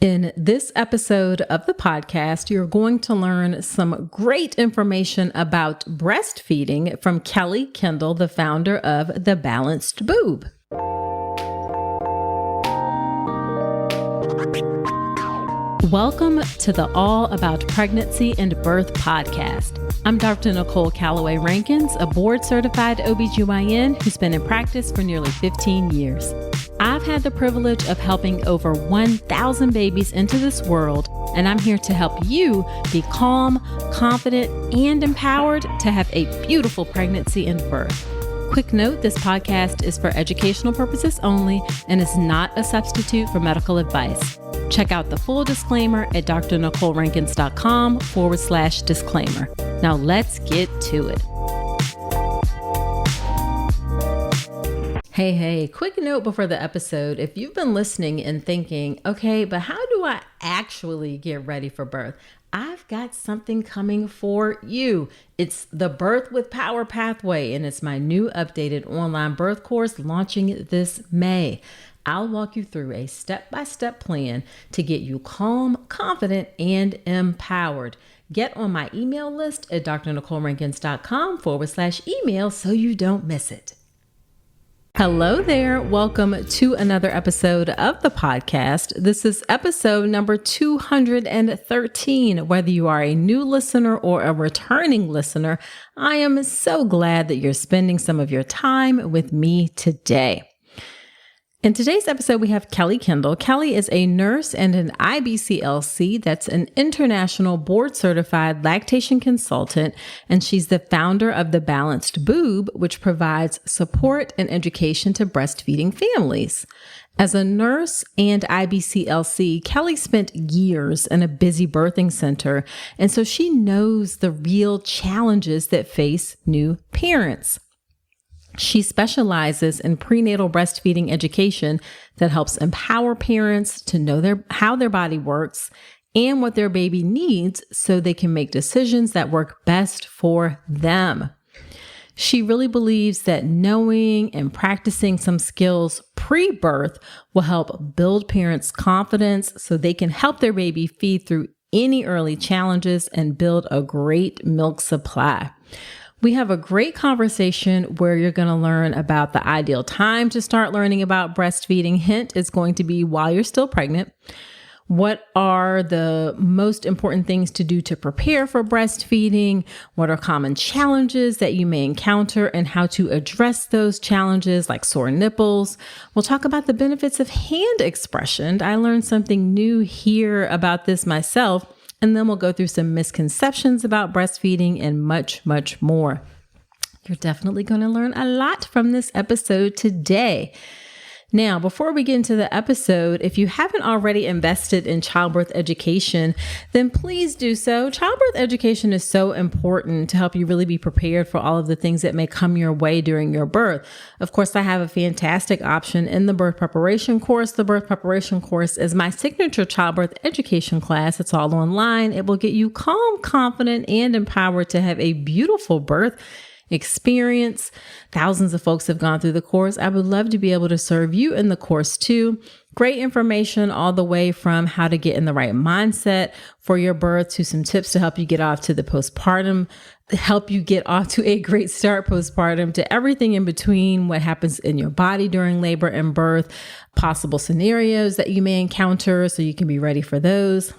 In this episode of the podcast, you're going to learn some great information about breastfeeding from Kendall, the founder of the Balanced Boob. Welcome to the All About Pregnancy and Birth podcast. I'm Dr. Nicole Calloway Rankins, a Board Certified OBGYN who's been in practice for nearly 15 years. I've had the privilege of helping over 1,000 babies into this world, and I'm here to help you be calm, confident, and empowered to have a beautiful pregnancy and birth. Quick note, this podcast is for educational purposes only and is not a substitute for medical advice. Check out the full disclaimer at drnicolerankins.com/disclaimer. Now let's get to it. Hey, quick note before the episode. If you've been listening and thinking, okay, but how do I actually get ready for birth? I've got something coming for you. It's the Birth with Power Pathway, and it's my new updated online birth course launching this May. I'll walk you through a step-by-step plan to get you calm, confident, and empowered. Get on my email list at drnicolerankins.com/email so you don't miss it. Hello there. Welcome to another episode of the podcast. This is episode number 213. Whether you are a new listener or a returning listener, I am so glad that you're spending some of your time with me today. In today's episode, we have Kendall. Kelly is a nurse and an IBCLC, that's an international board certified lactation consultant, and she's the founder of the Balanced Boob, which provides support and education to breastfeeding families. As a nurse and IBCLC, Kelly spent years in a busy birthing center, and so she knows the real challenges that face new parents. She specializes in prenatal breastfeeding education that helps empower parents to know how their body works and what their baby needs so they can make decisions that work best for them. She really believes that knowing and practicing some skills pre-birth will help build parents' confidence so they can help their baby feed through any early challenges and build a great milk supply. We have a great conversation where you're going to learn about the ideal time to start learning about breastfeeding. Hint, it's going to be while you're still pregnant. What are the most important things to do to prepare for breastfeeding? What are common challenges that you may encounter and how to address those challenges like sore nipples? We'll talk about the benefits of hand expression. I learned something new here about this myself. And then we'll go through some misconceptions about breastfeeding and much, much more. You're definitely going to learn a lot from this episode today. Now, before we get into the episode, if you haven't already invested in childbirth education, then please do so. Childbirth education is so important to help you really be prepared for all of the things that may come your way during your birth. Of course, I have a fantastic option in the birth preparation course. The birth preparation course is my signature childbirth education class. It's all online. It will get you calm, confident, and empowered to have a beautiful birth experience. Thousands of folks have gone through the course. I would love to be able to serve you in the course too. Great information all the way from how to get in the right mindset for your birth to some tips to help you get off to the postpartum, help you get off to a great start postpartum, to everything in between, what happens in your body during labor and birth, possible scenarios that you may encounter so you can be ready for those.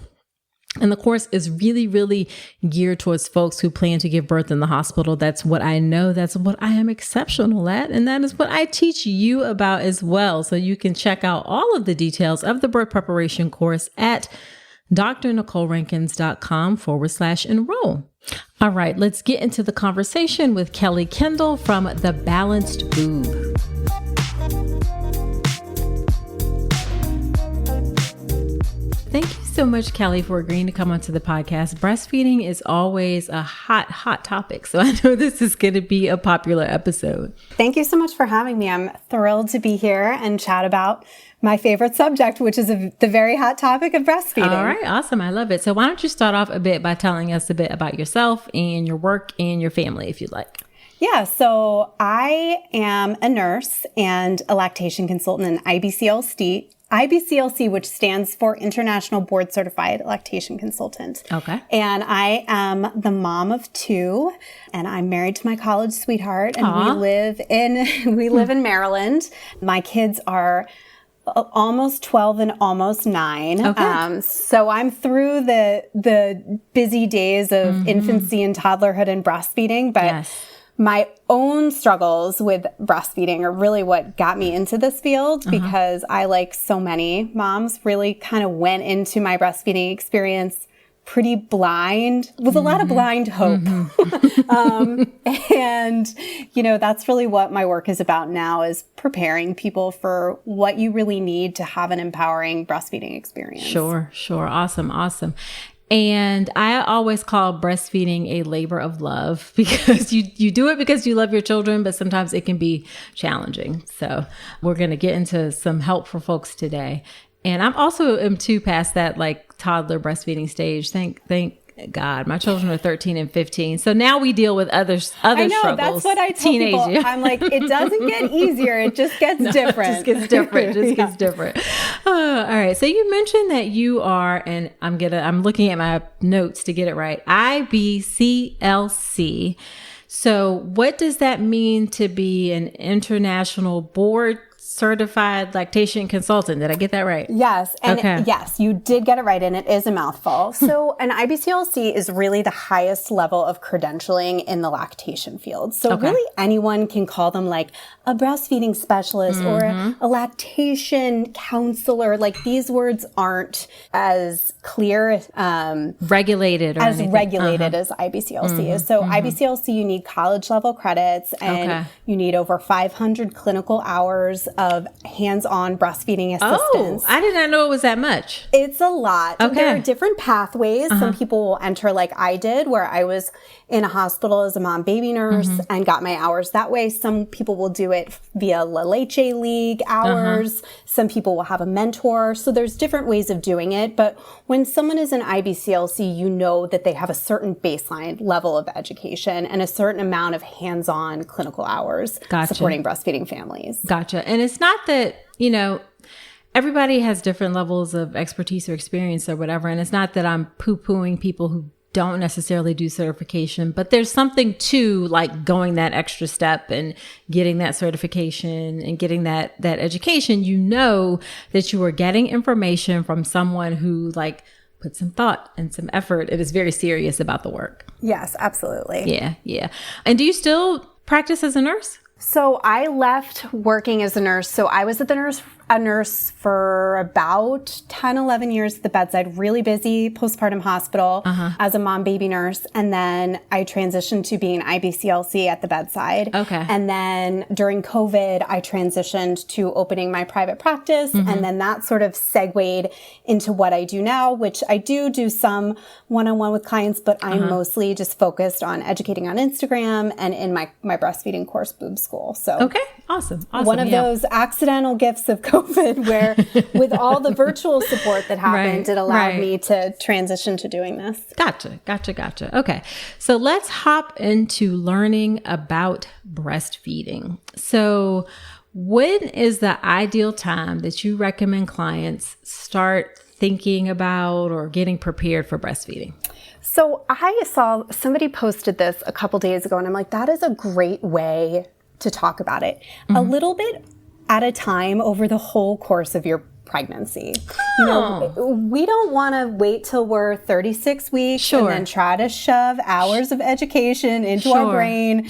And the course is really, really geared towards folks who plan to give birth in the hospital. That's what I know. That's what I am exceptional at. And that is what I teach you about as well. So you can check out all of the details of the birth preparation course at drnicolerankins.com/enroll. All right, let's get into the conversation with Kendall from the Balanced Boob. Thank you so much, Kelly, for agreeing to come onto the podcast. Breastfeeding is always a hot topic, so I know this is going to be a popular episode. Thank you so much for having me. I'm thrilled to be here and chat about my favorite subject, which is the very hot topic of breastfeeding. All right, awesome. I love it. So why don't you start off a bit by telling us a bit about yourself and your work and your family, if you'd like. Yeah, so I am a nurse and a lactation consultant in IBCLC. IBCLC, which stands for International Board Certified Lactation Consultant. Okay. And I am the mom of 2, and I'm married to my college sweetheart, and Aww. we live in Maryland. My kids are almost 12 and almost 9. Okay. So I'm through the busy days of infancy and toddlerhood and breastfeeding, but Yes. my own struggles with breastfeeding are really what got me into this field, because I, like so many moms, really kind of went into my breastfeeding experience pretty blind, with a lot of blind hope. And, that's really what my work is about now, is preparing people for what you really need to have an empowering breastfeeding experience. Sure. Awesome. And I always call breastfeeding a labor of love, because you do it because you love your children, but sometimes it can be challenging. So we're going to get into some help for folks today. And I'm also too past that like toddler breastfeeding stage. Thank God, my children are 13 and 15. So now we deal with other I know, struggles. that's what I tell people. I'm like, it doesn't get easier. It just gets different. It gets different. All right. So you mentioned that you are, and I'm looking at my notes to get it right, IBCLC. So what does that mean to be an international board certified lactation consultant? Did I get that right? Yes. And Okay. yes, you did get it right. And it is a mouthful. So an IBCLC is really the highest level of credentialing in the lactation field. So Okay. really anyone can call them like a breastfeeding specialist or a lactation counselor. Like, these words aren't as clear, Regulated or as anything. regulated as IBCLC is. So IBCLC, you need college level credits, and Okay. you need over 500 clinical hours of hands-on breastfeeding assistance. Oh, I did not know it was that much. It's a lot. Okay. There are different pathways. Some people will enter like I did, where I was in a hospital as a mom baby nurse and got my hours that way. Some people will do it via La Leche League hours. Some people will have a mentor. So there's different ways of doing it. But when someone is an IBCLC, you know that they have a certain baseline level of education and a certain amount of hands-on clinical hours Gotcha. supporting breastfeeding families. Gotcha. And it's not that, everybody has different levels of expertise or experience or whatever. And it's not that I'm poo-pooing people who don't necessarily do certification, but there's something to like going that extra step and getting that certification and getting that education. You know that you are getting information from someone who like put some thought and some effort and is very serious about the work. Yes, absolutely. Yeah. And do you still practice as a nurse? So I left working as a nurse. So I was a nurse for about 10, 11 years at the bedside, really busy postpartum hospital as a mom baby nurse. And then I transitioned to being an IBCLC at the bedside. Okay. And then during COVID, I transitioned to opening my private practice. And then that sort of segued into what I do now, which I do some one-on-one with clients, but I'm mostly just focused on educating on Instagram and in my breastfeeding course, Boob School. So okay, awesome. One of those accidental gifts of COVID, where with all the virtual support that happened, it allowed me to transition to doing this. Gotcha. Okay. So let's hop into learning about breastfeeding. So when is the ideal time that you recommend clients start thinking about or getting prepared for breastfeeding? So I saw somebody posted this a couple days ago, and I'm like, that is a great way to talk about it. A little bit at a time over the whole course of your pregnancy. You know, we don't want to wait till we're 36 weeks and then try to shove hours of education into our brain.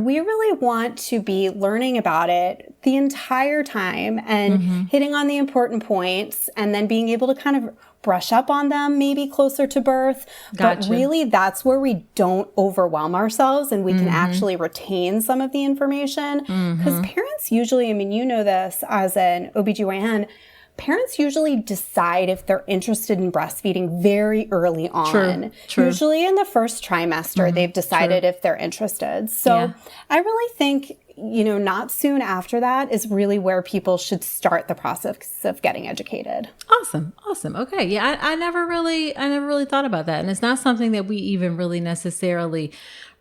We really want to be learning about it the entire time and hitting on the important points, and then being able to kind of brush up on them maybe closer to birth. But really, that's where we don't overwhelm ourselves and we can actually retain some of the information. Because parents usually, I mean, you know this as an OBGYN, parents usually decide if they're interested in breastfeeding very early on. Usually in the first trimester, they've decided if they're interested. So I really think, not soon after that is really where people should start the process of getting educated. Awesome. Okay. Yeah. I never really thought about that. And it's not something that we even really necessarily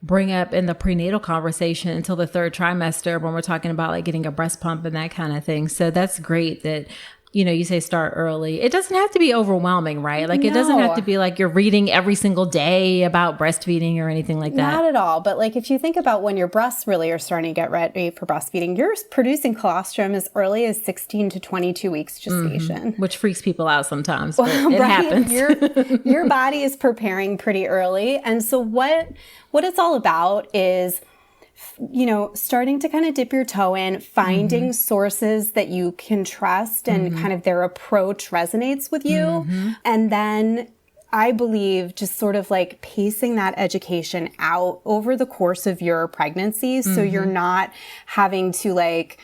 bring up in the prenatal conversation until the third trimester when we're talking about like getting a breast pump and that kind of thing. So that's great that you say start early. It doesn't have to be overwhelming, right? Like it doesn't have to be like you're reading every single day about breastfeeding or anything like that. Not at all. But like if you think about when your breasts really are starting to get ready for breastfeeding, you're producing colostrum as early as 16 to 22 weeks gestation. Which freaks people out sometimes, but it happens. Your body is preparing pretty early. And so what it's all about is starting to kind of dip your toe in, finding sources that you can trust and kind of their approach resonates with you. And then I believe just sort of like pacing that education out over the course of your pregnancy. So you're not having to like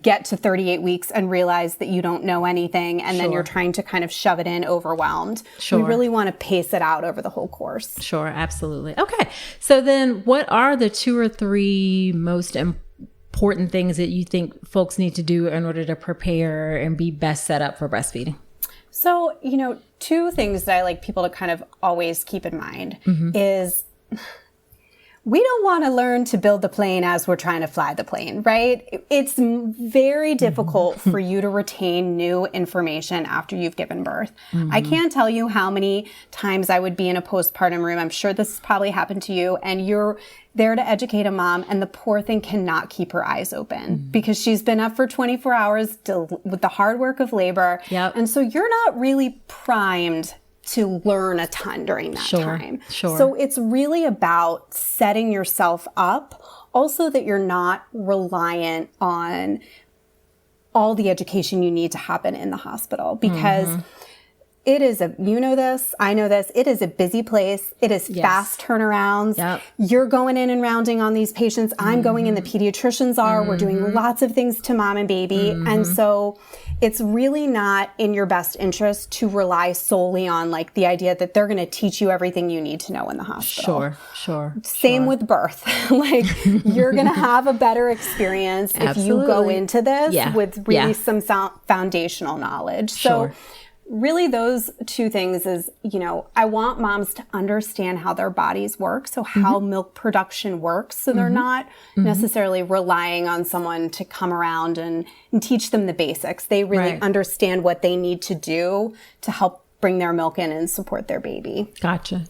get to 38 weeks and realize that you don't know anything and then you're trying to kind of shove it in overwhelmed. We really want to pace it out over the whole course. Sure, absolutely. Okay. So then what are the 2 or 3 most important things that you think folks need to do in order to prepare and be best set up for breastfeeding? So, 2 things that I like people to kind of always keep in mind is we don't want to learn to build the plane as we're trying to fly the plane, right? It's very difficult for you to retain new information after you've given birth. I can't tell you how many times I would be in a postpartum room. I'm sure this has probably happened to you, and you're there to educate a mom, and the poor thing cannot keep her eyes open because she's been up for 24 hours with the hard work of labor. And so you're not really primed to learn a ton during that time. So it's really about setting yourself up, also that you're not reliant on all the education you need to happen in the hospital because it is I know this, it is a busy place. It is fast turnarounds. You're going in and rounding on these patients. I'm going in, the pediatricians are, we're doing lots of things to mom and baby. And so it's really not in your best interest to rely solely on like the idea that they're going to teach you everything you need to know in the hospital. Same with birth. Like you're going to have a better experience if you go into this with really some foundational knowledge. So really those 2 things is, I want moms to understand how their bodies work. So how milk production works. So they're not necessarily relying on someone to come around and teach them the basics. They really understand what they need to do to help bring their milk in and support their baby. Gotcha.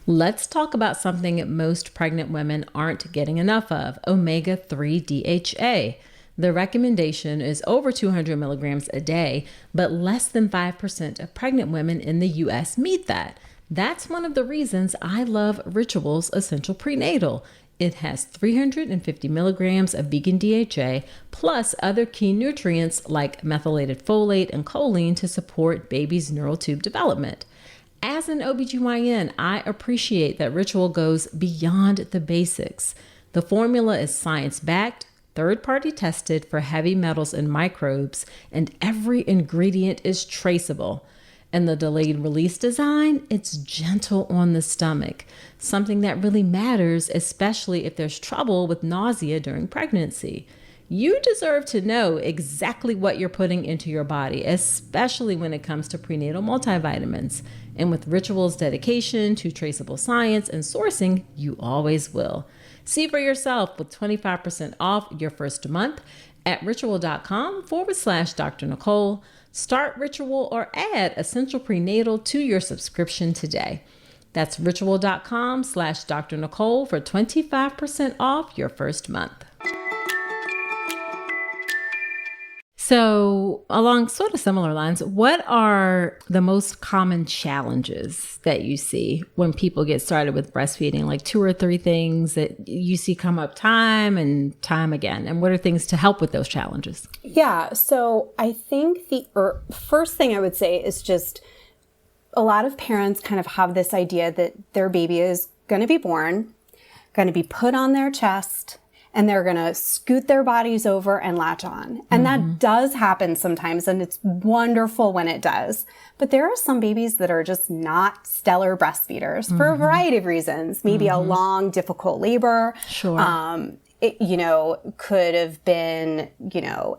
Let's talk about something most pregnant women aren't getting enough of, omega-3 DHA. The recommendation is over 200 milligrams a day, but less than 5% of pregnant women in the U.S. meet that. That's one of the reasons I love Ritual's Essential Prenatal. It has 350 milligrams of vegan DHA, plus other key nutrients like methylated folate and choline to support baby's neural tube development. As an OBGYN, I appreciate that Ritual goes beyond the basics. The formula is science-backed, third-party tested for heavy metals and microbes, and every ingredient is traceable. And the delayed release design, it's gentle on the stomach, something that really matters, especially if there's trouble with nausea during pregnancy. You deserve to know exactly what you're putting into your body, especially when it comes to prenatal multivitamins. And with Ritual's dedication to traceable science and sourcing, you always will. See for yourself with 25% off your first month at ritual.com/Dr. Nicole. Start Ritual or add Essential Prenatal to your subscription today. That's ritual.com/Dr. Nicole for 25% off your first month. So along sort of similar lines, what are the most common challenges that you see when people get started with breastfeeding? Like 2 or 3 things that you see come up time and time again. And what are things to help with those challenges? Yeah. So I think the first thing I would say is just a lot of parents kind of have this idea that their baby is going to be born, going to be put on their chest, and they're going to scoot their bodies over and latch on. And that does happen sometimes, and it's wonderful when it does. But there are some babies that are just not stellar breastfeeders for a variety of reasons. Maybe a long, difficult labor. It, could have been,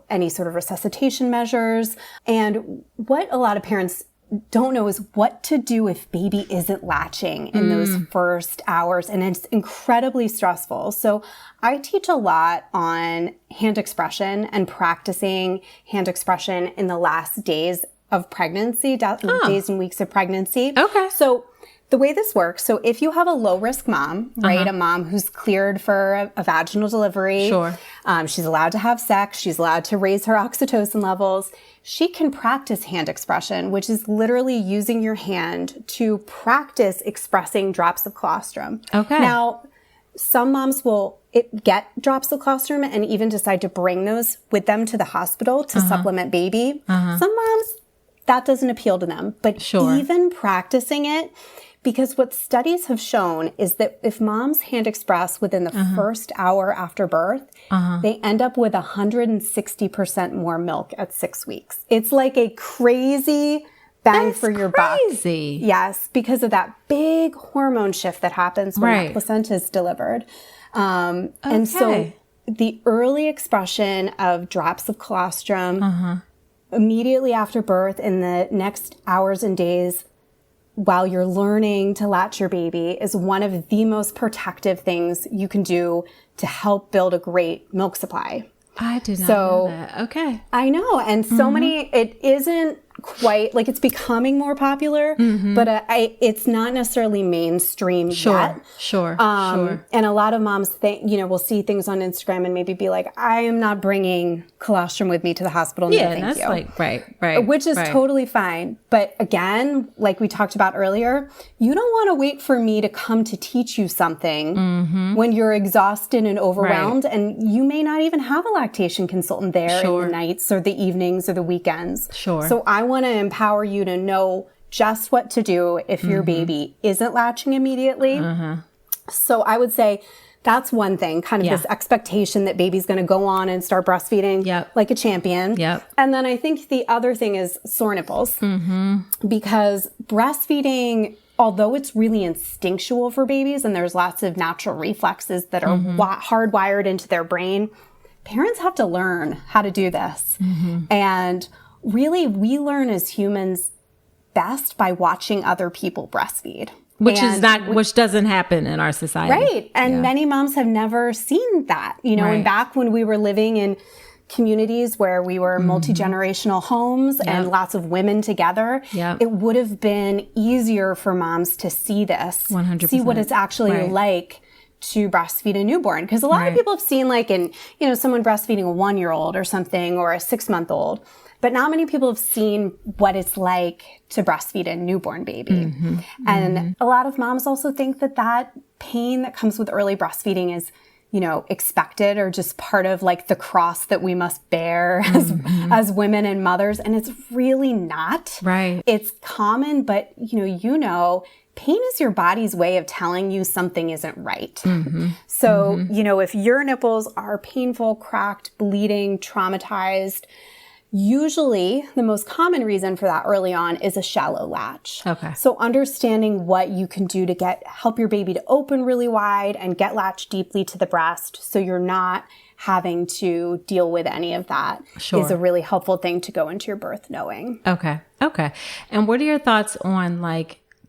any sort of resuscitation measures. And what a lot of parents don't know is what to do if baby isn't latching in those first hours. And it's incredibly stressful. So I teach a lot on hand expression and practicing hand expression in the last days of pregnancy, days and weeks of pregnancy. Okay. So the way this works, so if you have a low risk mom, right, a mom who's cleared for a vaginal delivery, Sure. She's allowed to have sex, she's allowed to raise her oxytocin levels, she can practice hand expression, which is literally using your hand to practice expressing drops of colostrum. Okay. Now, some moms will get drops of colostrum and even decide to bring those with them to the hospital to supplement baby. Some moms, that doesn't appeal to them. But Sure. even practicing it, because what studies have shown is that if moms hand express within the first hour after birth, they end up with 160% more milk at 6 weeks. It's like a crazy bang for your buck. Crazy. Yes, because of that big hormone shift that happens when that placenta is delivered. And so the early expression of drops of colostrum immediately after birth in the next hours and days while you're learning to latch your baby is one of the most protective things you can do to help build a great milk supply. I did not know that. Okay. I know. And so many, it isn't quite like it's becoming more popular, but it's not necessarily mainstream yet. Sure. And a lot of moms think, will see things on Instagram and maybe be like, I am not bringing colostrum with me to the hospital. Yeah, no, thank that's you. like, right. Which is totally fine. But again, like we talked about earlier, you don't want to wait for me to come to teach you something when you're exhausted and overwhelmed. And you may not even have a lactation consultant there in the nights or the evenings or the weekends. Sure. So I want to empower you to know just what to do if your baby isn't latching immediately. So I would say that's one thing, kind of this expectation that baby's going to go on and start breastfeeding like a champion. And then I think the other thing is sore nipples, because breastfeeding, although it's really instinctual for babies and there's lots of natural reflexes that are hardwired into their brain, parents have to learn how to do this. And really, we learn as humans best by watching other people breastfeed. Which doesn't happen in our society. Right. And many moms have never seen that, and back when we were living in communities where we were multi-generational homes and lots of women together, it would have been easier for moms to see this, 100%. See what it's actually like to breastfeed a newborn. Because a lot of people have seen someone breastfeeding a 1-year-old or something, or a 6-month-old. But not many people have seen what it's like to breastfeed a newborn baby. And a lot of moms also think that pain that comes with early breastfeeding is, expected or just part of like the cross that we must bear as women and mothers. And it's really not. Right. It's common, but pain is your body's way of telling you something isn't right. So, if your nipples are painful, cracked, bleeding, traumatized, usually the most common reason for that early on is a shallow latch. Okay. So understanding what you can do to help your baby to open really wide and get latched deeply to the breast so you're not having to deal with any of that is a really helpful thing to go into your birth knowing. Okay. And what are your thoughts on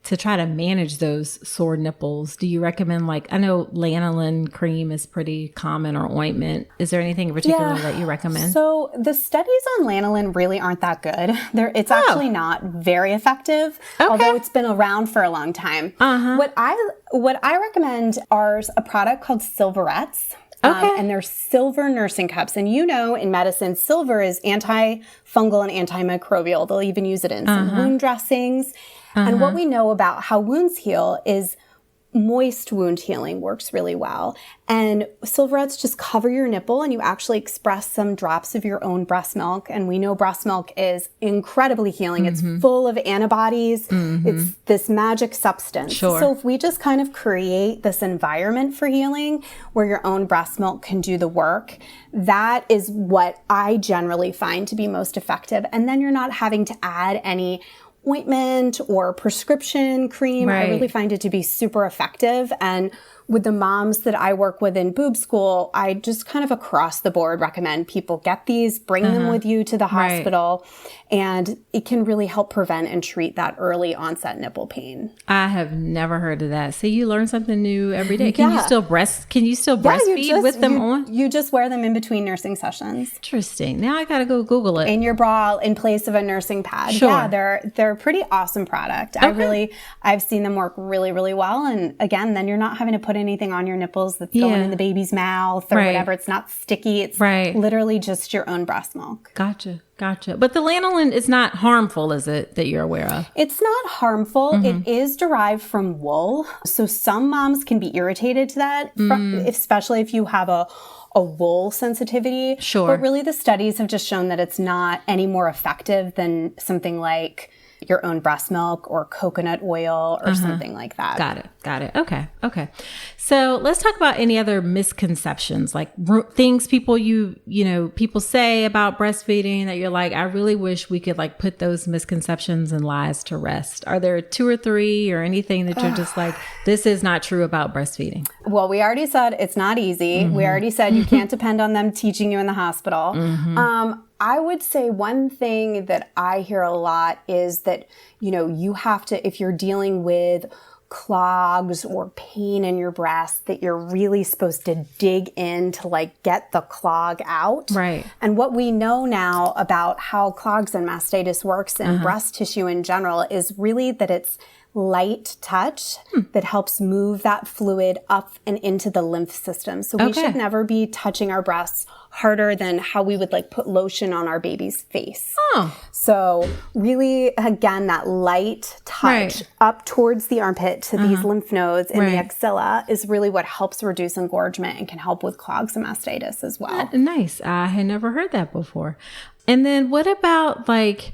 to try to manage those sore nipples? Do you recommend I know lanolin cream is pretty common, or ointment? Is there anything in particular that you recommend? So the studies on lanolin really aren't that good. It's actually not very effective, although it's been around for a long time. What I recommend are a product called Silverettes. And they're silver nursing cups. And in medicine, silver is antifungal and antimicrobial. They'll even use it in some wound dressings. And what we know about how wounds heal is moist wound healing works really well. And Silverettes just cover your nipple and you actually express some drops of your own breast milk. And we know breast milk is incredibly healing. It's full of antibodies. It's this magic substance. So if we just kind of create this environment for healing where your own breast milk can do the work, that is what I generally find to be most effective. And then you're not having to add any ointment or prescription cream. I really find it to be super effective. And with the moms that I work with in boob school, I just kind of across the board recommend people get these, bring them with you to the hospital, and it can really help prevent and treat that early onset nipple pain. I have never heard of that. So you learn something new every day. Can you still breastfeed with them on? You just wear them in between nursing sessions. Interesting. Now I got to go Google it. In your bra in place of a nursing pad. Sure. Yeah, they're a pretty awesome product. Okay. I've seen them work really, really well. And again, then you're not having to put anything on your nipples that's going in the baby's mouth or whatever. It's not sticky. It's literally just your own breast milk. Gotcha. But the lanolin is not harmful, is it, that you're aware of? It's not harmful. It is derived from wool. So some moms can be irritated to that, especially if you have a wool sensitivity. Sure. But really the studies have just shown that it's not any more effective than something like your own breast milk or coconut oil or something like that. Got it. Okay. So let's talk about any other misconceptions, like things people people say about breastfeeding that you're like, I really wish we could like put those misconceptions and lies to rest. Are there 2 or 3 or anything that you're just like, this is not true about breastfeeding? Well, we already said it's not easy. We already said you can't depend on them teaching you in the hospital. I would say one thing that I hear a lot is that, you have to, if you're dealing with clogs or pain in your breast, that you're really supposed to dig in to like get the clog out. Right. And what we know now about how clogs and mastitis works in breast tissue in general is really that it's light touch that helps move that fluid up and into the lymph system. So we should never be touching our breasts harder than how we would like put lotion on our baby's face. So really, again, that light touch up towards the armpit to these lymph nodes in the axilla is really what helps reduce engorgement and can help with clogs and mastitis as well. Nice. I had never heard that before. And then what about like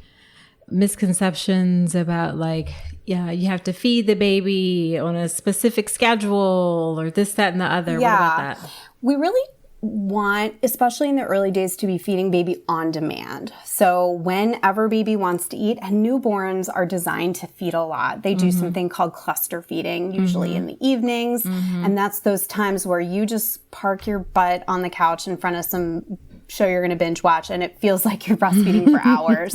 misconceptions about like, you have to feed the baby on a specific schedule or this, that, and the other. What about that? We really want, especially in the early days, to be feeding baby on demand. So whenever baby wants to eat, and newborns are designed to feed a lot. They do something called cluster feeding, usually in the evenings. And that's those times where you just park your butt on the couch in front of some show you're going to binge watch and it feels like you're breastfeeding for hours.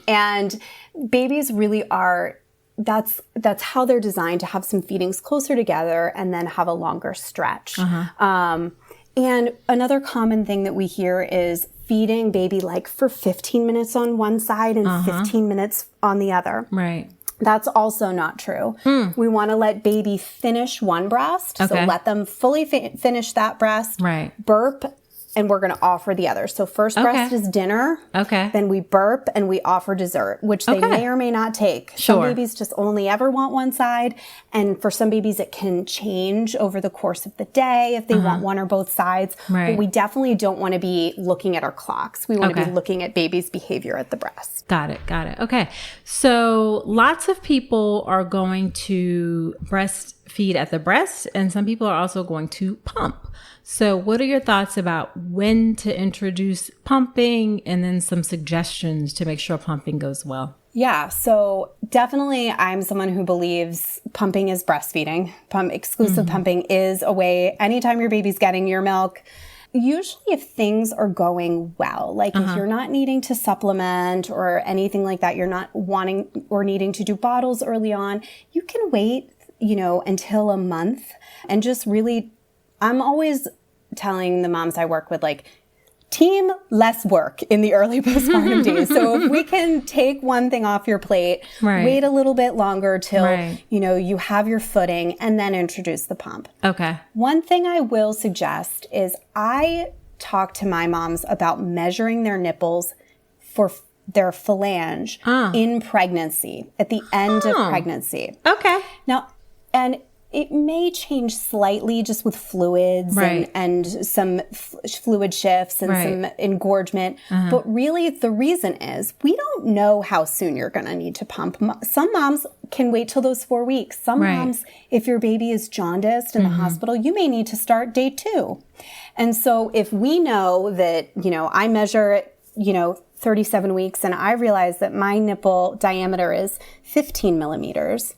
And babies really are, that's how they're designed, to have some feedings closer together and then have a longer stretch. And another common thing that we hear is feeding baby like for 15 minutes on one side and 15 minutes on the other. That's also not true. We want to let baby finish one breast. So let them fully finish that breast, burp, and we're going to offer the other. So first breast is dinner. Then we burp and we offer dessert, which they may or may not take. Some babies just only ever want one side. And for some babies, it can change over the course of the day if they want one or both sides. But we definitely don't want to be looking at our clocks. We want to be looking at baby's behavior at the breast. Got it. Okay. So lots of people are going to breastfeed at the breast, and some people are also going to pump. So what are your thoughts about when to introduce pumping and then some suggestions to make sure pumping goes well? Yeah, so definitely I'm someone who believes pumping is breastfeeding. Exclusive pumping is a way, anytime your baby's getting your milk, usually if things are going well, like if you're not needing to supplement or anything like that, you're not wanting or needing to do bottles early on, you can wait, until a month and just really, I'm always telling the moms I work with, like, team less work in the early postpartum days. So if we can take one thing off your plate, wait a little bit longer till, you have your footing and then introduce the pump. One thing I will suggest is I talk to my moms about measuring their nipples for their phalange in pregnancy, at the end of pregnancy. Now, and it may change slightly just with fluids and some fluid shifts and some engorgement. But really the reason is we don't know how soon you're going to need to pump. Some moms can wait till those 4 weeks. Some moms, if your baby is jaundiced in the hospital, you may need to start day 2. And so if we know that, I measure, 37 weeks and I realize that my nipple diameter is 15 millimeters,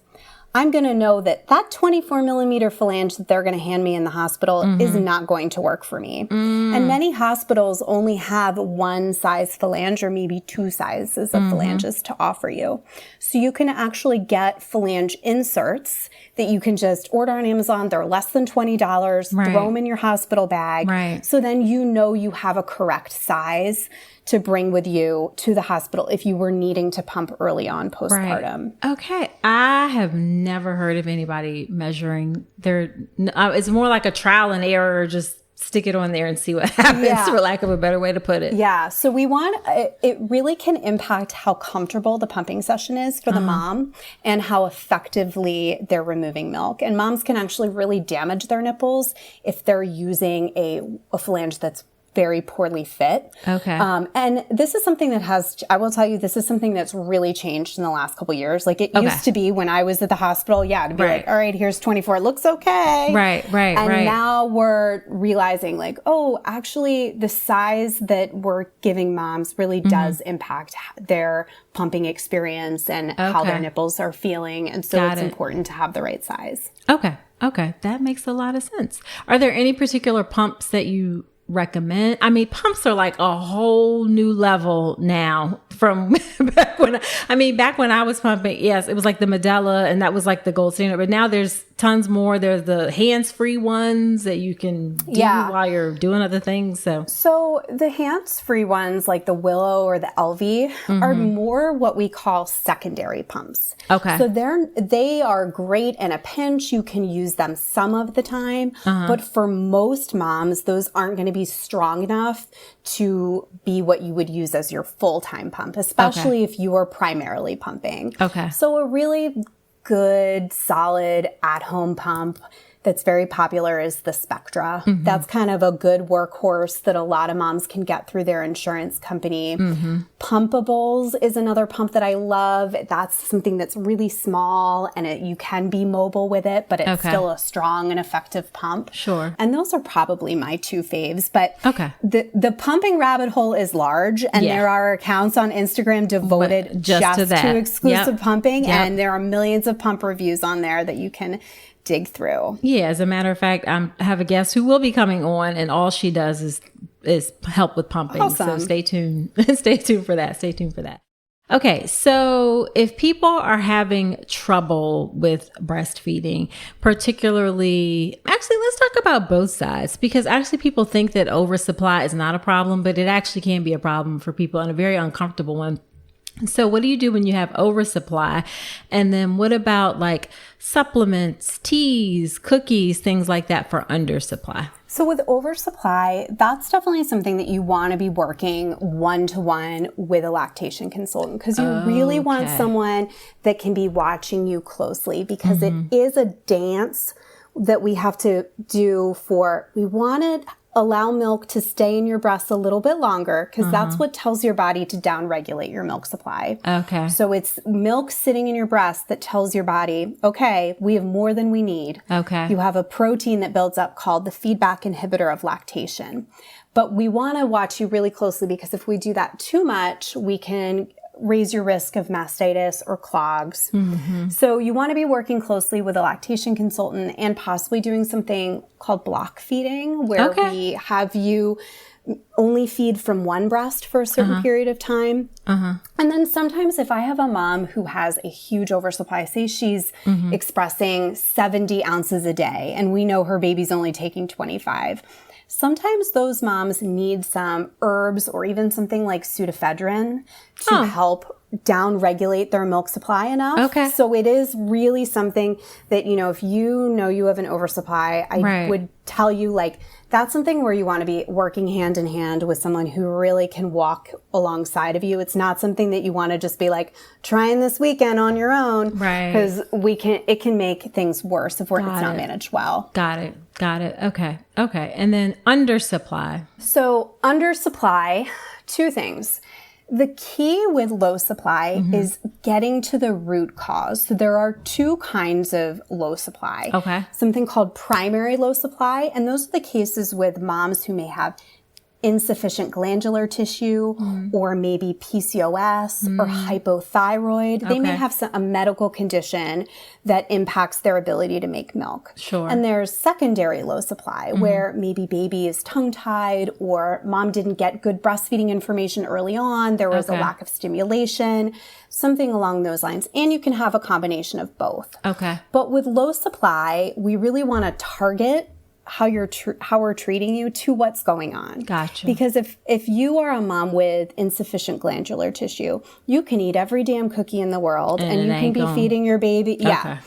I'm going to know that that 24 millimeter flange that they're going to hand me in the hospital is not going to work for me. And many hospitals only have one size phalange or maybe two sizes of phalanges to offer you. So you can actually get phalange inserts that you can just order on Amazon. They're less than $20, throw them in your hospital bag. So then you know you have a correct size to bring with you to the hospital if you were needing to pump early on postpartum. Okay. I have never heard of anybody measuring their, it's more like a trial and error, just stick it on there and see what happens, for lack of a better way to put it. Yeah. So we want, it really can impact how comfortable the pumping session is for the mom and how effectively they're removing milk. And moms can actually really damage their nipples if they're using a phalange that's very poorly fit. Okay. And this is something that I will tell you, this is something that's really changed in the last couple of years. Like it used to be when I was at the hospital, to be like, all right, here's 24, it looks okay. And now we're realizing like, oh, actually the size that we're giving moms really does impact their pumping experience and how their nipples are feeling. And so it's important to have the right size. Okay. That makes a lot of sense. Are there any particular pumps that you recommend? I mean, pumps are like a whole new level now from back when I was pumping. Yes, it was like the Medela and that was like the gold standard, but now there's tons more. There's the hands-free ones that you can do while you're doing other things. So the hands-free ones like the Willow or the LV are more what we call secondary pumps. Okay. So they are great in a pinch. You can use them some of the time, but for most moms, those aren't going to be strong enough to be what you would use as your full-time pump, especially if you are primarily pumping. Okay. So a really good, solid at-home pump that's very popular is the Spectra. That's kind of a good workhorse that a lot of moms can get through their insurance company. Pumpables is another pump that I love. That's something that's really small and you can be mobile with it, but it's still a strong and effective pump. Sure. And those are probably my two faves. But the pumping rabbit hole is large, and there are accounts on Instagram devoted just to exclusive pumping, and there are millions of pump reviews on there that you can dig through. Yeah, as a matter of fact, I have a guest who will be coming on, and all she does is help with pumping. Awesome. So stay tuned. Stay tuned for that. Okay, so if people are having trouble with breastfeeding, particularly, actually, let's talk about both sides, because actually people think that oversupply is not a problem, but it actually can be a problem for people and a very uncomfortable one. So what do you do when you have oversupply? And then what about like supplements, teas, cookies, things like that for undersupply? So with oversupply, that's definitely something that you want to be working one-to-one with a lactation consultant, because you really want someone that can be watching you closely, because it is a dance that we have to do we want to allow milk to stay in your breasts a little bit longer, because that's what tells your body to downregulate your milk supply. Okay. So it's milk sitting in your breast that tells your body, okay, we have more than we need. Okay. You have a protein that builds up called the feedback inhibitor of lactation. But we want to watch you really closely, because if we do that too much, we can raise your risk of mastitis or clogs. So you want to be working closely with a lactation consultant and possibly doing something called block feeding, where we have you only feed from one breast for a certain period of time. And then sometimes if I have a mom who has a huge oversupply, say she's expressing 70 ounces a day and we know her baby's only taking 25, sometimes those moms need some herbs or even something like pseudoephedrine to help down-regulate their milk supply enough. Okay. So it is really something that, if you know you have an oversupply, I would tell you, like, that's something where you want to be working hand in hand with someone who really can walk alongside of you. It's not something that you want to just be like trying this weekend on your own. Right. Because it can make things worse if it's not managed well. Got it. Okay. And then undersupply. So undersupply, two things. The key with low supply is getting to the root cause. So there are two kinds of low supply. Okay. Something called primary low supply, and those are the cases with moms who may have insufficient glandular tissue or maybe PCOS or hypothyroid. They may have a medical condition that impacts their ability to make milk. Sure. And there's secondary low supply where maybe baby is tongue-tied or mom didn't get good breastfeeding information early on. There was a lack of stimulation, something along those lines. And you can have a combination of both. Okay. But with low supply, we really want to target how we're treating you to what's going on. Gotcha. Because if you are a mom with insufficient glandular tissue, you can eat every damn cookie in the world and you can be feeding your baby. Yeah.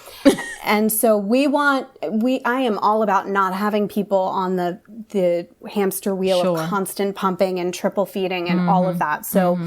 And so I am all about not having people on the hamster wheel of constant pumping and triple feeding and all of that. So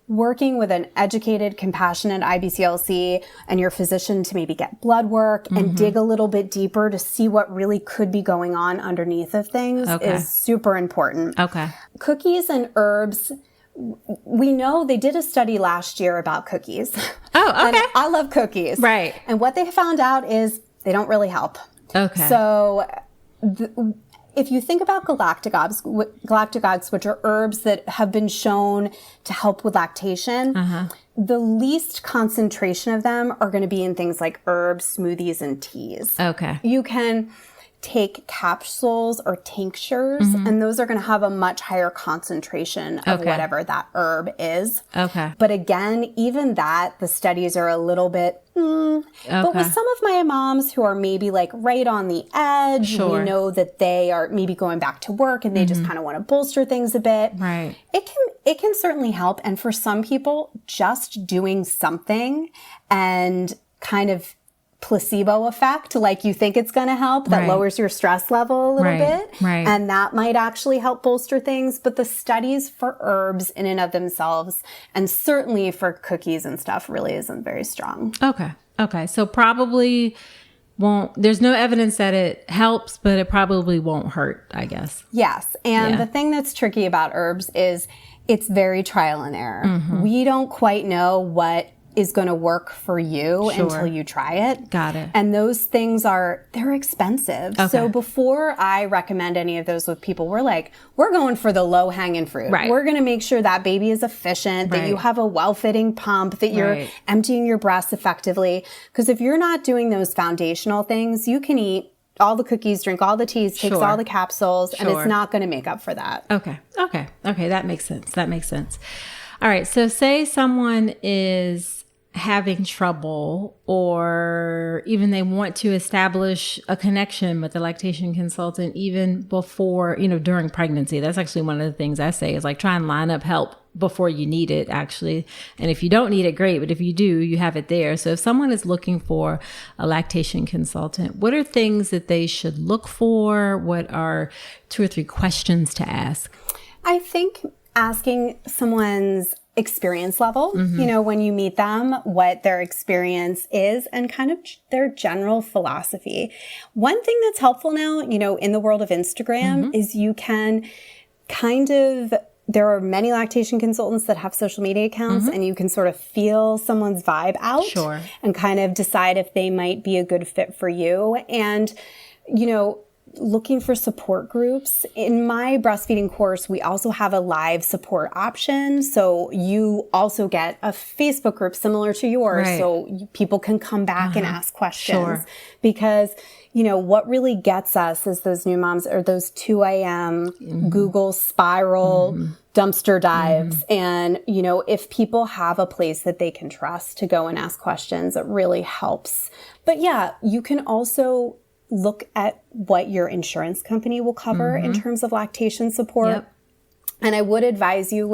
working with an educated, compassionate IBCLC and your physician to maybe get blood work and dig a little bit deeper to see what really could be going on underneath of things is super important. Okay. Cookies and herbs, we know they did a study last year about cookies. Oh, okay. And I love cookies. Right. And what they found out is they don't really help. Okay. So if you think about galactagogues, which are herbs that have been shown to help with lactation, the least concentration of them are going to be in things like herbs, smoothies, and teas. Okay. You can take capsules or tinctures, and those are going to have a much higher concentration of whatever that herb is. Okay. But again, even that, the studies are a little bit, But with some of my moms who are maybe like right on the edge, we know that they are maybe going back to work and they just kind of want to bolster things a bit. Right. It can certainly help. And for some people, just doing something and kind of placebo effect, like you think it's going to help, that lowers your stress level a little bit. Right. And that might actually help bolster things. But the studies for herbs in and of themselves, and certainly for cookies and stuff, really isn't very strong. Okay. Okay. So probably there's no evidence that it helps, but it probably won't hurt, I guess. Yes. And the thing that's tricky about herbs is it's very trial and error. We don't quite know what is going to work for you until you try it. Got it. And those things they're expensive. Okay. So before I recommend any of those with people, we're going for the low hanging fruit. Right. We're going to make sure that baby is efficient, that you have a well-fitting pump, that you're emptying your breast effectively. Because if you're not doing those foundational things, you can eat all the cookies, drink all the teas, take all the capsules, and it's not going to make up for that. Okay. That makes sense. All right. So say someone is having trouble, or even they want to establish a connection with the lactation consultant even before, during pregnancy. That's actually one of the things I say is try and line up help before you need it, actually. And if you don't need it, great. But if you do, you have it there. So if someone is looking for a lactation consultant, what are things that they should look for? What are 2 or 3 questions to ask? I think asking someone's experience level, when you meet them, what their experience is and kind of their general philosophy. One thing that's helpful now, in the world of Instagram is you can there are many lactation consultants that have social media accounts and you can sort of feel someone's vibe out and kind of decide if they might be a good fit for you. And, looking for support groups. In my breastfeeding course, we also have a live support option. So you also get a Facebook group similar to yours. So people can come back and ask questions. Because, what really gets us is those new moms are those 2 a.m. Google spiral dumpster dives. And, if people have a place that they can trust to go and ask questions, it really helps. But yeah, you can also look at what your insurance company will cover in terms of lactation support. And I would advise you,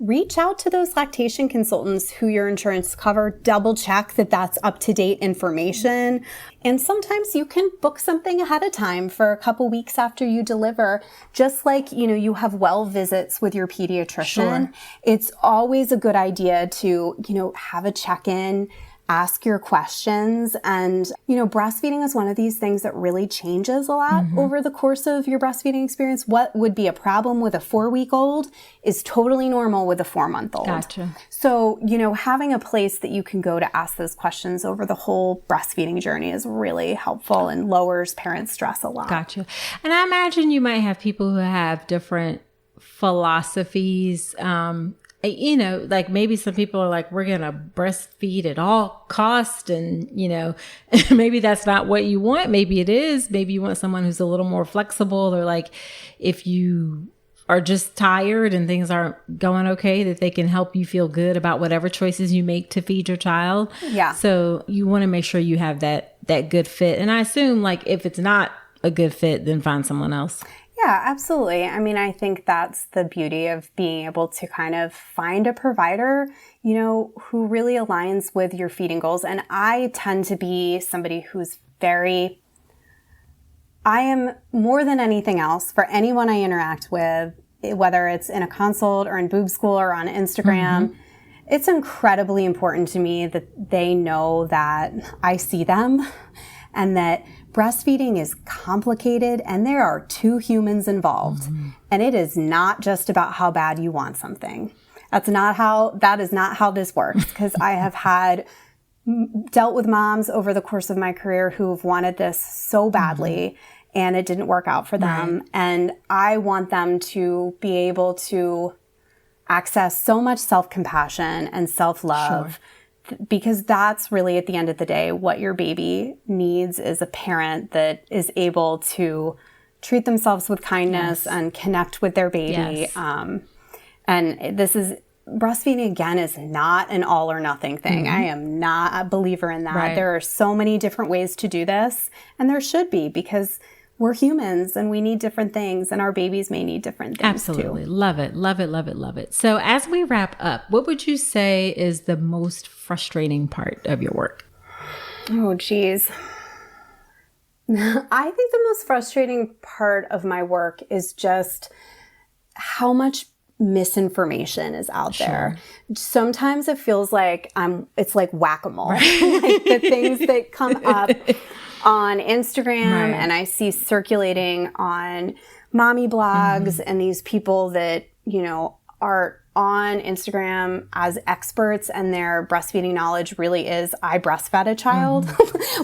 reach out to those lactation consultants who your insurance cover, double check that that's up-to-date information. And sometimes you can book something ahead of time for a couple weeks after you deliver, just like, you have well visits with your pediatrician. It's always a good idea to, have a check-in, ask your questions. And, breastfeeding is one of these things that really changes a lot over the course of your breastfeeding experience. What would be a problem with a 4-week-old is totally normal with a 4-month-old. Gotcha. So, having a place that you can go to ask those questions over the whole breastfeeding journey is really helpful and lowers parent stress a lot. Gotcha. And I imagine you might have people who have different philosophies. You know, like maybe some people are like, we're going to breastfeed at all cost. And, you know, maybe that's not what you want. Maybe it is. Maybe you want someone who's a little more flexible, or like if you are just tired and things aren't going okay, that they can help you feel good about whatever choices you make to feed your child. Yeah. So you want to make sure you have that good fit. And I assume like if it's not a good fit, then find someone else. Yeah, absolutely. I mean, I think that's the beauty of being able to kind of find a provider, you know, who really aligns with your feeding goals. And I tend to be somebody who's I am more than anything else, for anyone I interact with, whether it's in a consult or in boob school or on Instagram, it's incredibly important to me that they know that I see them and that breastfeeding is complicated and there are two humans involved. And it is not just about how bad you want something. That is not how this works, because I have dealt with moms over the course of my career who've wanted this so badly and it didn't work out for them. Right. And I want them to be able to access so much self-compassion and self-love. Sure. Because that's really, at the end of the day, what your baby needs is a parent that is able to treat themselves with kindness and connect with their baby. Yes. And breastfeeding, again, is not an all or nothing thing. I am not a believer in that. Right. There are so many different ways to do this, and there should be, because we're humans and we need different things, and our babies may need different things. Absolutely. Too. Love it. Love it. Love it. Love it. So as we wrap up, what would you say is the most frustrating part of your work? Oh, geez. I think the most frustrating part of my work is just how much misinformation is out there. Sometimes it feels like it's like whack-a-mole. Right. Like the things that come up on Instagram and I see circulating on mommy blogs and these people that, you know, are on Instagram as experts, and their breastfeeding knowledge really is, I breastfed a child,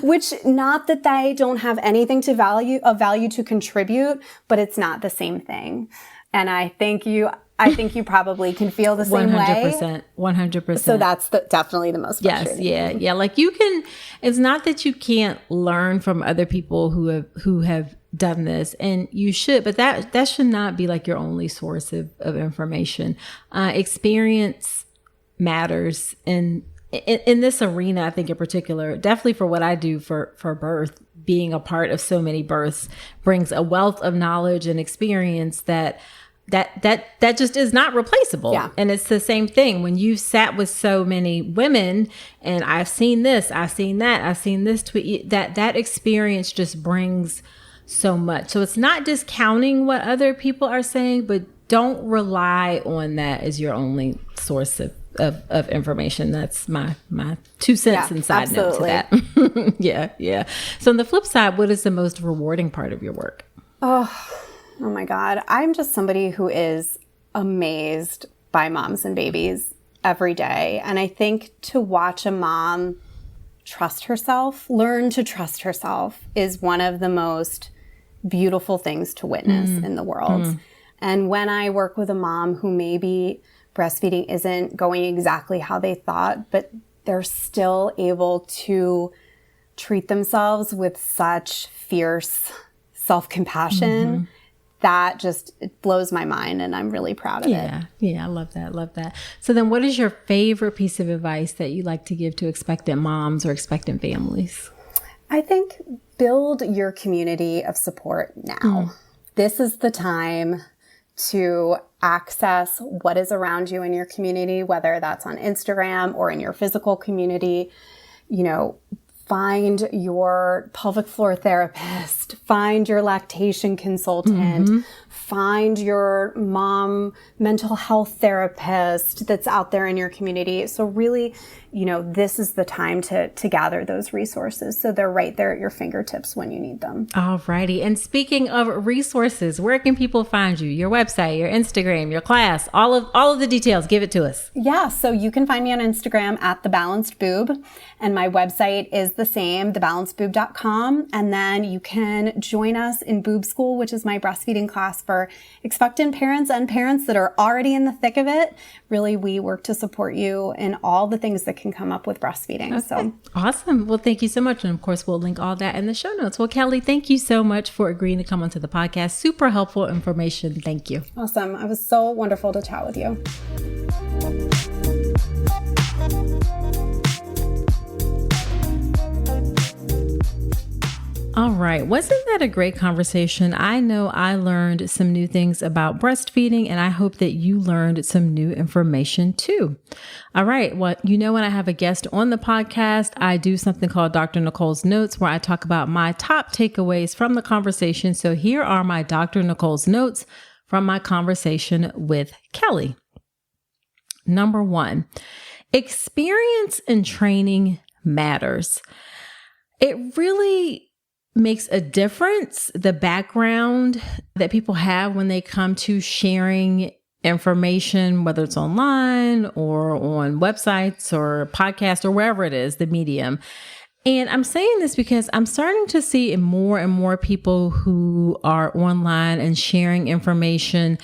which, not that they don't have anything of value to contribute, but it's not the same thing. And I think you probably can feel the same 100%, 100%. So that's definitely the most frustrating. Yes, yeah. Like it's not that you can't learn from other people who have done this, and you should, but that should not be like your only source of information. Experience matters in this arena, I think in particular, definitely for what I do for birth. Being a part of so many births brings a wealth of knowledge and experience that just is not replaceable. Yeah. And it's the same thing when you've sat with so many women, and I've seen this, I've seen that, I've seen this tweet, that experience just brings so much. So it's not discounting what other people are saying, but don't rely on that as your only source of information. That's my 2 cents and side note to that. Yeah. So on the flip side, what is the most rewarding part of your work? Oh my God. I'm just somebody who is amazed by moms and babies every day. And I think to watch a mom learn to trust herself is one of the most beautiful things to witness in the world. And when I work with a mom who maybe breastfeeding isn't going exactly how they thought, but they're still able to treat themselves with such fierce self-compassion, that just, it blows my mind, and I'm really proud of it. Yeah, I love that. So then what is your favorite piece of advice that you like to give to expectant moms or expectant families? I think build your community of support now. This is the time to access what is around you in your community, whether that's on Instagram or in your physical community. You know, find your pelvic floor therapist, find your lactation consultant, find your mom mental health therapist that's out there in your community. So really, you know, this is the time to gather those resources, so they're right there at your fingertips when you need them. All righty. And speaking of resources, where can people find you? Your website, your Instagram, your class, all of the details. Give it to us. Yeah. So you can find me on Instagram at The Balanced Boob, and my website is the same, thebalancedboob.com. And then you can join us in Boob School, which is my breastfeeding class for expectant parents and parents that are already in the thick of it. Really, we work to support you in all the things that can come up with breastfeeding. Okay. So awesome. Well, thank you so much. And of course, we'll link all that in the show notes. Well, Kelly, thank you so much for agreeing to come onto the podcast. Super helpful information. Thank you. Awesome. It was so wonderful to chat with you. All right. Wasn't that a great conversation? I know I learned some new things about breastfeeding, and I hope that you learned some new information too. All right. Well, when I have a guest on the podcast, I do something called Dr. Nicole's Notes, where I talk about my top takeaways from the conversation. So here are my Dr. Nicole's Notes from my conversation with Kelly. Number 1, experience and training matters. It really makes a difference, the background that people have when they come to sharing information, whether it's online or on websites or podcasts or wherever it is, the medium. And I'm saying this because I'm starting to see more and more people who are online and sharing information,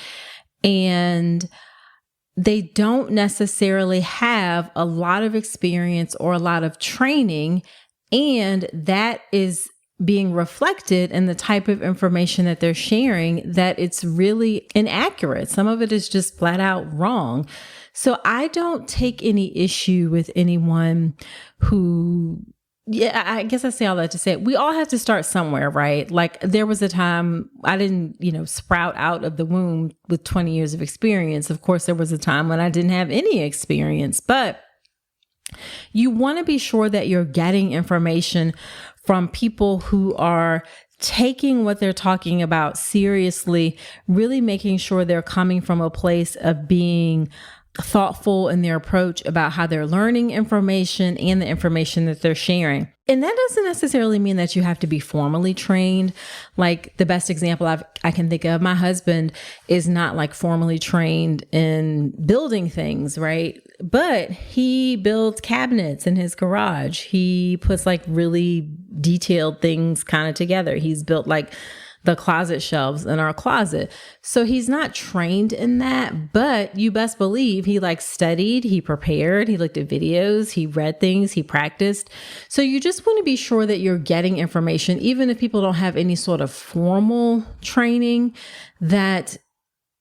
and they don't necessarily have a lot of experience or a lot of training, and that is being reflected in the type of information that they're sharing, that it's really inaccurate. Some of it is just flat out wrong. So I don't take any issue with anyone who, I guess I say all that to say, we all have to start somewhere, right? Like there was a time I didn't, sprout out of the womb with 20 years of experience. Of course, there was a time when I didn't have any experience, but you want to be sure that you're getting information from people who are taking what they're talking about seriously, really making sure they're coming from a place of being thoughtful in their approach about how they're learning information and the information that they're sharing. And that doesn't necessarily mean that you have to be formally trained. Like the best example I can think of, my husband is not like formally trained in building things, right? But he builds cabinets in his garage. He puts like really detailed things kind of together. He's built like the closet shelves in our closet. So he's not trained in that, but you best believe he studied, he prepared, he looked at videos, he read things, he practiced. So you just want to be sure that you're getting information, even if people don't have any sort of formal training, that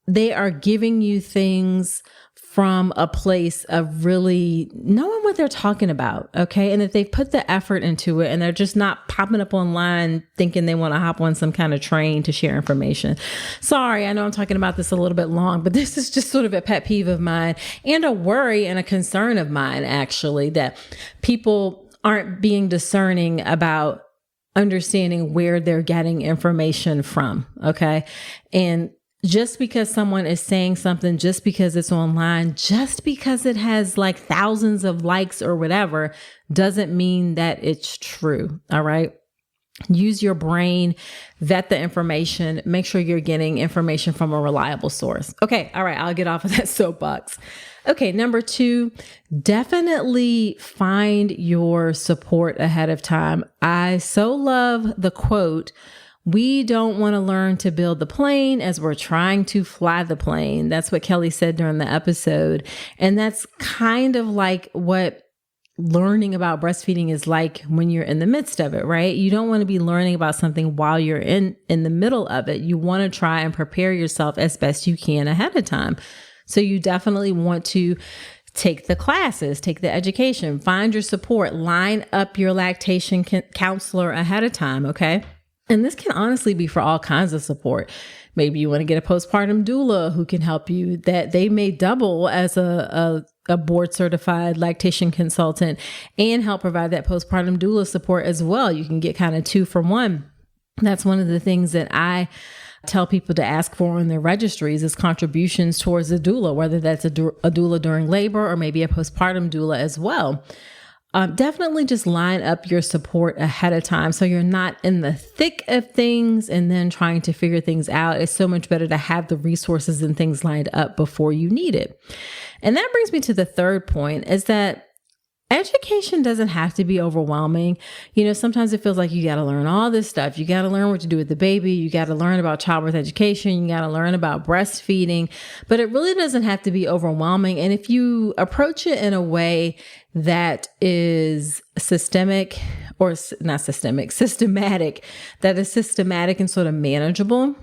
they are giving you things from a place of really knowing what they're talking about, okay? And that they've put the effort into it and they're just not popping up online thinking they want to hop on some kind of train to share information. Sorry, I know I'm talking about this a little bit long, but this is just sort of a pet peeve of mine and a worry and a concern of mine, actually, that people aren't being discerning about understanding where they're getting information from, okay? And just because someone is saying something, just because it's online, just because it has like thousands of likes or whatever, doesn't mean that it's true. All right. Use your brain, vet the information, make sure you're getting information from a reliable source. Okay. All right. I'll get off of that soapbox. Okay. Number 2, definitely find your support ahead of time. I so love the quote, "We don't want to learn to build the plane as we're trying to fly the plane." That's what Kelly said during the episode. And that's kind of like what learning about breastfeeding is like when you're in the midst of it, right? You don't want to be learning about something while you're in the middle of it. You want to try and prepare yourself as best you can ahead of time. So you definitely want to take the classes, take the education, find your support, line up your lactation counselor ahead of time, okay? And this can honestly be for all kinds of support. Maybe you want to get a postpartum doula who can help you, that they may double as a board certified lactation consultant and help provide that postpartum doula support as well. You can get kind of 2 for 1. That's one of the things that I tell people to ask for in their registries is contributions towards a doula, whether that's a doula during labor or maybe a postpartum doula as well. Definitely just line up your support ahead of time so you're not in the thick of things and then trying to figure things out. It's so much better to have the resources and things lined up before you need it. And that brings me to the third point, is that education doesn't have to be overwhelming. Sometimes it feels like you got to learn all this stuff. You got to learn what to do with the baby. You got to learn about childbirth education. You got to learn about breastfeeding, but it really doesn't have to be overwhelming. And if you approach it in a way that is systematic, that is systematic and sort of manageable,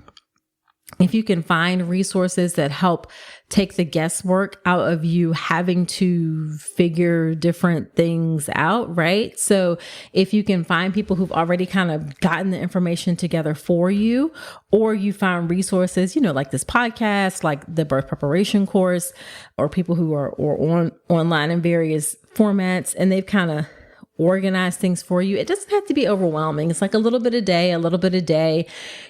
if you can find resources that help take the guesswork out of you having to figure different things out, right? So if you can find people who've already kind of gotten the information together for you, or you find resources, like this podcast, like the birth preparation course, or people who are online in various formats, and they've kind of organize things for you. It doesn't have to be overwhelming. It's like a little bit a day.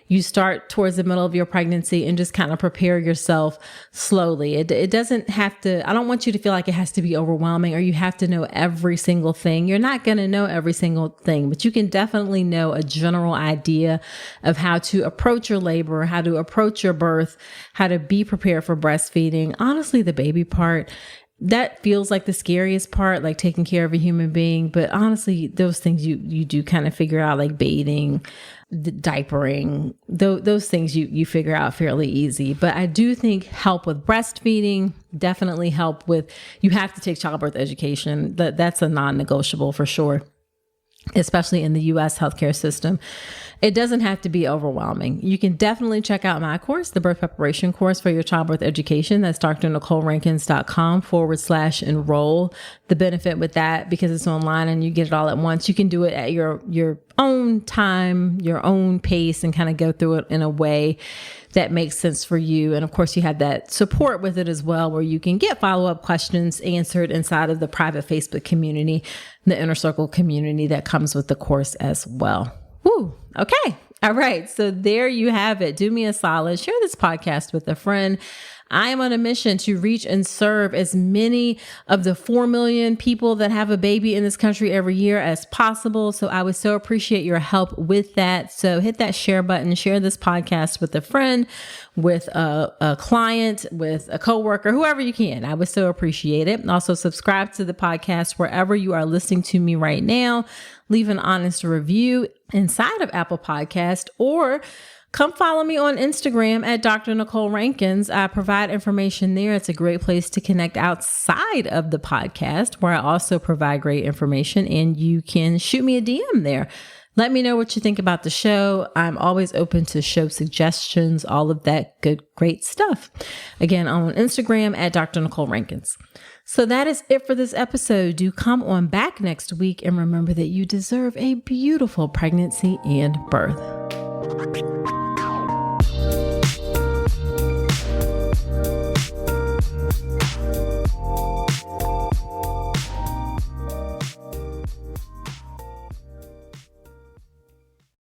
You start towards the middle of your pregnancy and just kind of prepare yourself slowly. It doesn't have to, I don't want you to feel like it has to be overwhelming or you have to know every single thing. You're not going to know every single thing, but you can definitely know a general idea of how to approach your labor, how to approach your birth, how to be prepared for breastfeeding. Honestly, the baby part, that feels like the scariest part, like taking care of a human being. But honestly, those things you do kind of figure out, like bathing, diapering, those things you figure out fairly easy. But I do think help with breastfeeding, definitely help with, you have to take childbirth education. That's a non-negotiable for sure, especially in the U.S. healthcare system. It doesn't have to be overwhelming. You can definitely check out my course, the birth preparation course for your childbirth education. That's drnicolerankins.com/enroll. The benefit with that, because it's online and you get it all at once, you can do it at your own time, your own pace, and kind of go through it in a way that makes sense for you. And of course, you have that support with it as well, where you can get follow-up questions answered inside of the private Facebook community, the Inner Circle community that comes with the course as well. Woo. Okay. All right. So there you have it. Do me a solid. Share this podcast with a friend. I am on a mission to reach and serve as many of the 4 million people that have a baby in this country every year as possible. So I would so appreciate your help with that. So hit that share button, share this podcast with a friend, with a client, with a coworker, whoever you can. I would so appreciate it. And also subscribe to the podcast wherever you are listening to me right now. Leave an honest review inside of Apple Podcast, or come follow me on Instagram at Dr. Nicole Rankins. I provide information there. It's a great place to connect outside of the podcast, where I also provide great information, and you can shoot me a DM there. Let me know what you think about the show. I'm always open to show suggestions, all of that great stuff. Again, on Instagram at Dr. Nicole Rankins. So that is it for this episode. Do come on back next week, and remember that you deserve a beautiful pregnancy and birth.